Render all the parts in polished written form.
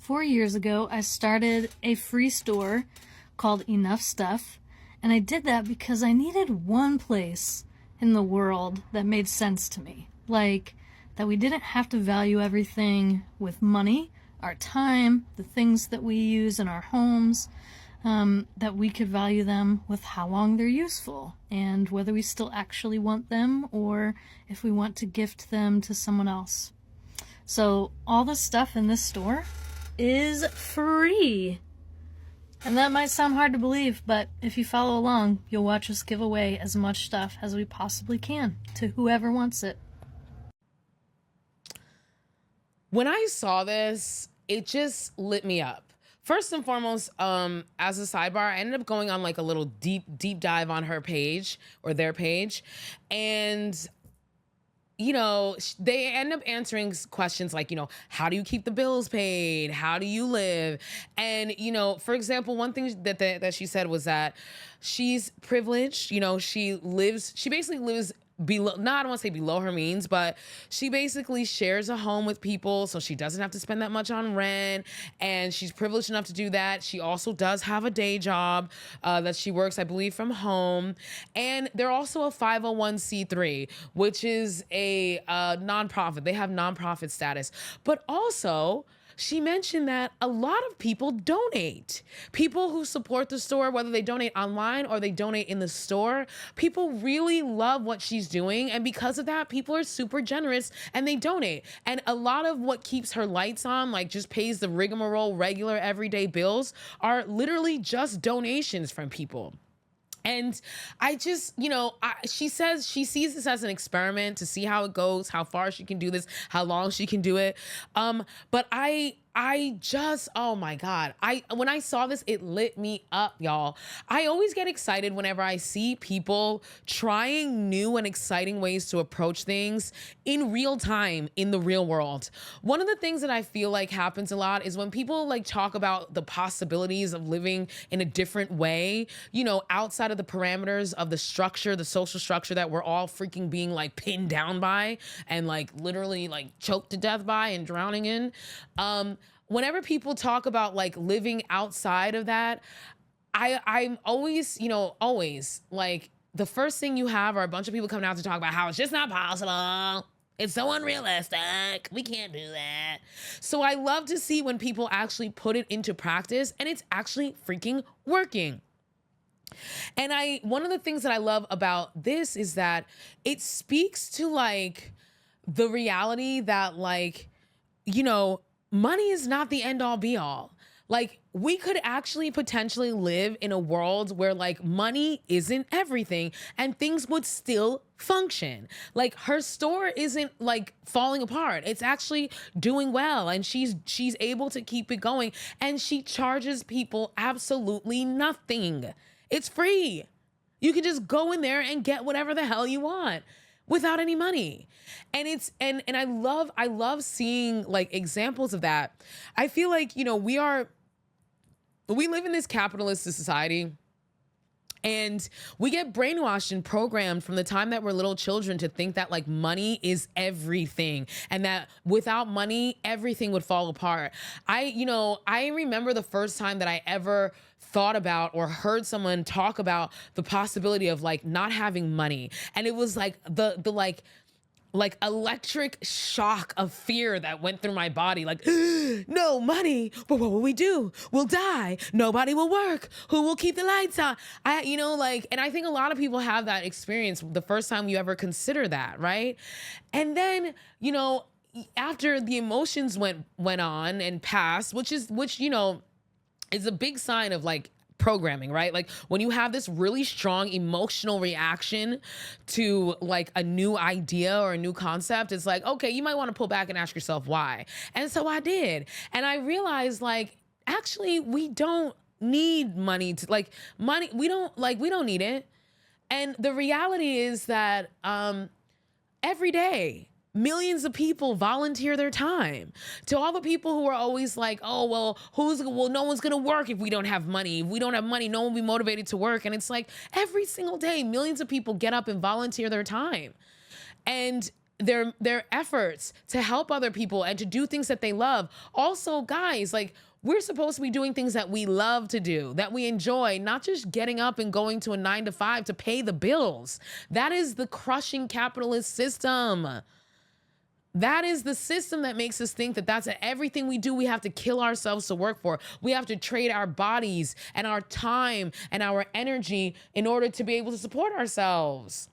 4 years ago, I started a free store called Enough Stuff, and I did that because I needed one place in the world that made sense to me. Like, that we didn't have to value everything with money, our time, the things that we use in our homes, that we could value them with how long they're useful and whether we still actually want them or if we want to gift them to someone else. So all the stuff in this store is free. And that might sound hard to believe, but if you follow along, you'll watch us give away as much stuff as we possibly can to whoever wants it. When I saw this, it just lit me up. First and foremost, as a sidebar, I ended up going on like a little deep dive on her page or their page. And, you know, they end up answering questions like, you know, how do you keep the bills paid? How do you live? And, you know, for example, one thing that she said was that she's privileged. You know, she basically lives below, no, I don't want to say below her means, but she basically shares a home with people, so she doesn't have to spend that much on rent, and she's privileged enough to do that. She also does have a day job that she works, I believe, from home, and they're also a 501c3, which is a nonprofit. They have nonprofit status, but also she mentioned that a lot of people donate. People who support the store, whether they donate online or they donate in the store, people really love what she's doing. And because of that, people are super generous and they donate. And a lot of what keeps her lights on, like just pays the rigmarole, regular everyday bills, are literally just donations from people. And I just, you know, she says she sees this as an experiment to see how it goes, how far she can do this, how long she can do it. But I just, oh my God. When I saw this, it lit me up, y'all. I always get excited whenever I see people trying new and exciting ways to approach things in real time, in the real world. One of the things that I feel like happens a lot is when people like talk about the possibilities of living in a different way, you know, outside of the parameters of the structure, the social structure that we're all freaking being like pinned down by and like literally like choked to death by and drowning in. Whenever people talk about like living outside of that, I'm always, you know, always like the first thing you have are a bunch of people coming out to talk about how it's just not possible. It's so unrealistic. We can't do that. So I love to see when people actually put it into practice and it's actually freaking working. And one of the things that I love about this is that it speaks to like the reality that like, you know, money is not the end all be all. Like we could actually potentially live in a world where like money isn't everything and things would still function. Like her store isn't like falling apart. It's actually doing well and she's able to keep it going and she charges people absolutely nothing. It's free. You can just go in there and get whatever the hell you want without any money. And it's and I love seeing like examples of that. I feel like, you know, we live in this capitalist society and we get brainwashed and programmed from the time that we're little children to think that like money is everything and that without money, everything would fall apart. I remember the first time that I ever thought about or heard someone talk about the possibility of like not having money. And it was like the like electric shock of fear that went through my body. Like, no money. Well, what will we do? We'll die. Nobody will work. Who will keep the lights on? And I think a lot of people have that experience the first time you ever consider that, right? And then, you know, after the emotions went on and passed, which you know, is a big sign of like programming, right? Like when you have this really strong emotional reaction to like a new idea or a new concept, it's like, okay, you might want to pull back and ask yourself why. And so I did. And I realized like, actually, we don't need money to like money. We don't need it. And the reality is that every day, millions of people volunteer their time. To all the people who are always like, oh, well, no one's going to work if we don't have money. If we don't have money, no one will be motivated to work. And it's like every single day, millions of people get up and volunteer their time. And their efforts to help other people and to do things that they love. Also, guys, like, we're supposed to be doing things that we love to do, that we enjoy, not just getting up and going to a 9 to 5 to pay the bills. That is the crushing capitalist system. That is the system that makes us think that that's everything we do. We have to kill ourselves to work for. We have to trade our bodies and our time and our energy in order to be able to support ourselves.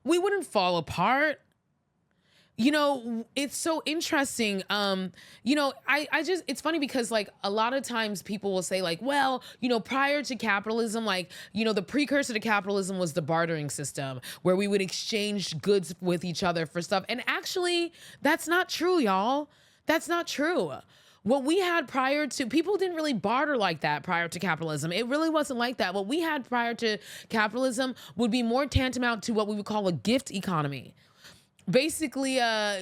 We wouldn't fall apart. You know, it's so interesting. You know, I just, it's funny because like a lot of times people will say like, well, you know, prior to capitalism, like, you know, the precursor to capitalism was the bartering system where we would exchange goods with each other for stuff. And actually, that's not true, y'all. That's not true. What we had prior to, people didn't really barter like that prior to capitalism. It really wasn't like that. What we had prior to capitalism would be more tantamount to what we would call a gift economy. Basically,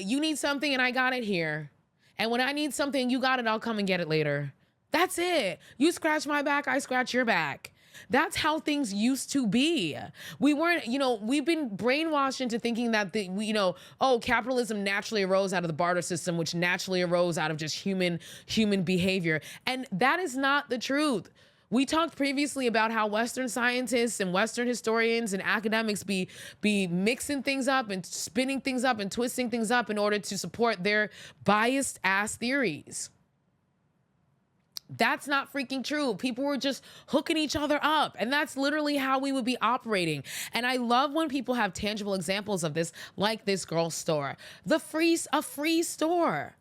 you need something and I got it here. And when I need something, you got it, I'll come and get it later. That's it. You scratch my back, I scratch your back. That's how things used to be. We weren't, you know, we've been brainwashed into thinking that you know, oh, capitalism naturally arose out of the barter system, which naturally arose out of just human behavior. And that is not the truth. We talked previously about how Western scientists and Western historians and academics be mixing things up and spinning things up and twisting things up in order to support their biased ass theories. That's not freaking true. People were just hooking each other up. And that's literally how we would be operating. And I love when people have tangible examples of this, like this girl's store. A free store.